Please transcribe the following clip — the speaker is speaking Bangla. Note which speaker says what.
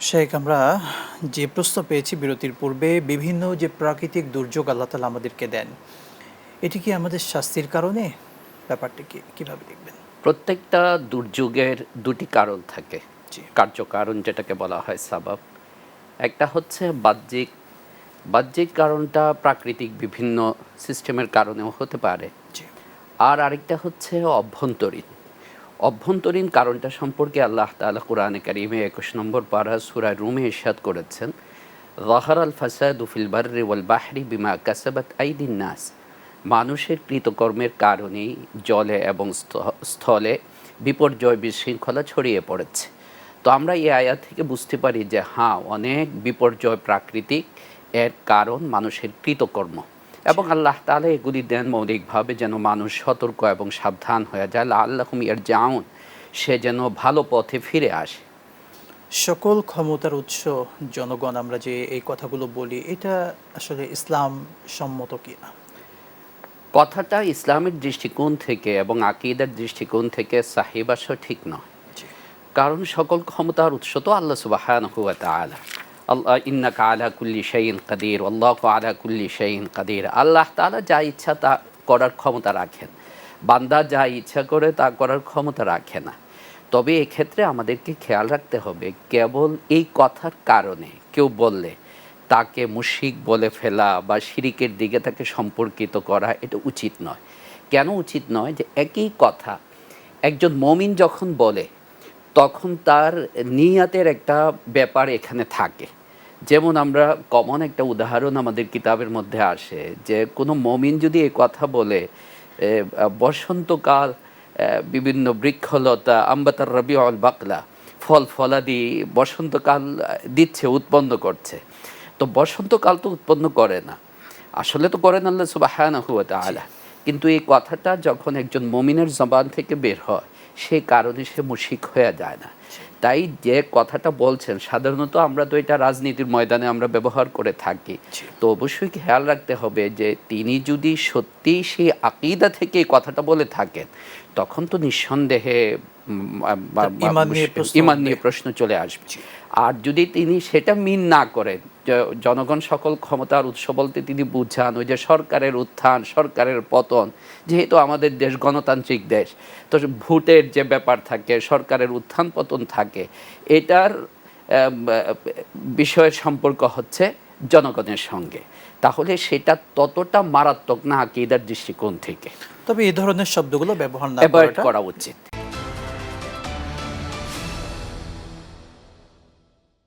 Speaker 1: শেখ, আমরা যে প্রশ্ন পেয়েছি বিরতির পূর্বে, বিভিন্ন যে প্রাকৃতিক দুর্যোগ আল্লাহ তাআলা আমাদেরকে দেন, এটি কি আমাদের শাস্তির কারণে? ব্যাপারটা কি, কিভাবে দেখবেন?
Speaker 2: প্রত্যেকটা দুর্যোগের দুটি কারণ থাকে।
Speaker 1: জি।
Speaker 2: কার্যকারণ যেটাকে বলা হয় সাবাব। একটা হচ্ছে বাহ্যিক। বাহ্যিক কারণটা প্রাকৃতিক বিভিন্ন সিস্টেমের কারণেও হতে পারে।
Speaker 1: জি।
Speaker 2: আর আরেকটা হচ্ছে অভ্যন্তরীণ। অভ্যন্তরীণ কারণটা সম্পর্কে আল্লাহ তাআলা কোরআনে কারিমে ২১ নম্বর পারা সূরা রুমে ইরশাদ করেছেন, যাহারাল ফাসাদু ফিল বাররি ওয়াল বাহরি বিমা কাসাবাত আইদিন নাস। মানুষের কৃতকর্মের কারণেই জলে এবং স্থলে বিপর্যয় বিশৃঙ্খলা ছড়িয়ে পড়েছে। তো আমরা এই আয়াত থেকে বুঝতে পারি যে হ্যাঁ, অনেক বিপর্যয় প্রাকৃতিক, এর কারণ মানুষের কৃতকর্ম। এবং আল্লাহ তাআলা এগুলি দেন মৌলিকভাবে যেন মানুষ সতর্ক এবং সাবধান হয়ে যায়, লাআল্লাহুম ইয়ারজিউন, সে যেন ভালো পথে ফিরে আসে।
Speaker 1: সকল ক্ষমতার উৎস জনগণ, আমরা যে এই কথাগুলো বলি, এটা আসলে ইসলাম সম্মত কিনা?
Speaker 2: কথাটা ইসলামের দৃষ্টিকোণ থেকে এবং আকীদার দৃষ্টিকোণ থেকে সাহিহ বা সঠিক নয়।
Speaker 1: জি।
Speaker 2: কারণ সকল ক্ষমতার উৎস তো আল্লাহ সুবহানাহু ওয়া তাআলা। আল্লাহ ইন্নাকা আলা কুল্লি শাইইন কাদির, আল্লাহু আলা কুল্লি শাইইন কাদির। আল্লাহ তাআলা যা ইচ্ছা তা করার ক্ষমতা রাখেন, বান্দা যা ইচ্ছা করে তা করার ক্ষমতা রাখে না। তবে এক্ষেত্রে আমাদেরকে খেয়াল রাখতে হবে, কেবল এই কথার কারণে কেউ বললে তাকে মুশরিক বলে ফেলা বা শিরিকের দিকে তাকে সম্পর্কিত করা এটা উচিত নয়। কেন উচিত নয়? যে একই কথা একজন মুমিন যখন বলে, তখন তার নিয়াতের একটা ব্যাপার এখানে থাকে। যেমন আমরা কমন একটা উদাহরণ আমাদের কিতাবের মধ্যে আসে যে কোনো মুমিন যদি এই কথা বলে, বসন্তকাল বিভিন্ন বৃক্ষলতা আম্বাতার রবিউল বাকলা, ফল ফলাদি বসন্তকাল দিচ্ছে, উৎপন্ন করছে। তো বসন্তকাল তো উৎপন্ন করে না, আসলে তো করেন আল্লাহ সুবহানাহু ওয়া তাআলা। কিন্তু এই কথাটা যখন একজন মুমিনের জবান থেকে বের হয়, সেই কারণে সে মুশরিক হয়ে যায় না। তাই যে কথাটা বলছেন, সাধারণত আমরা তো এটা রাজনীতির ময়দানে আমরা ব্যবহার করে থাকি। তো অবশ্যই খেয়াল রাখতে হবে যে তিনি যদি সত্যিই সেই আকীদা থেকে এই কথাটা বলে থাকেন, তখন তো নিঃসন্দেহে ঈমান নিয়ে প্রশ্ন চলে আসবে। আর যদি তিনি সেটা মিন না করেন, জনগণ সকল ক্ষমতার উৎস বলতে তিনি বুঝান ওই যে সরকারের উত্থান, সরকারের পতন, যেহেতু আমাদের দেশ গণতান্ত্রিক দেশ, তো ভোটের যে ব্যাপার থাকে, সরকারের উত্থান পতন থাকে, এটার বিষয়ের সম্পর্ক হচ্ছে জনগণের সঙ্গে, তাহলে সেটা ততটা মারাত্মক না আকীদার দৃষ্টিকোণ থেকে।
Speaker 1: তবে এই ধরনের শব্দগুলো ব্যবহার না
Speaker 2: অ্যাভয়েড করা উচিত।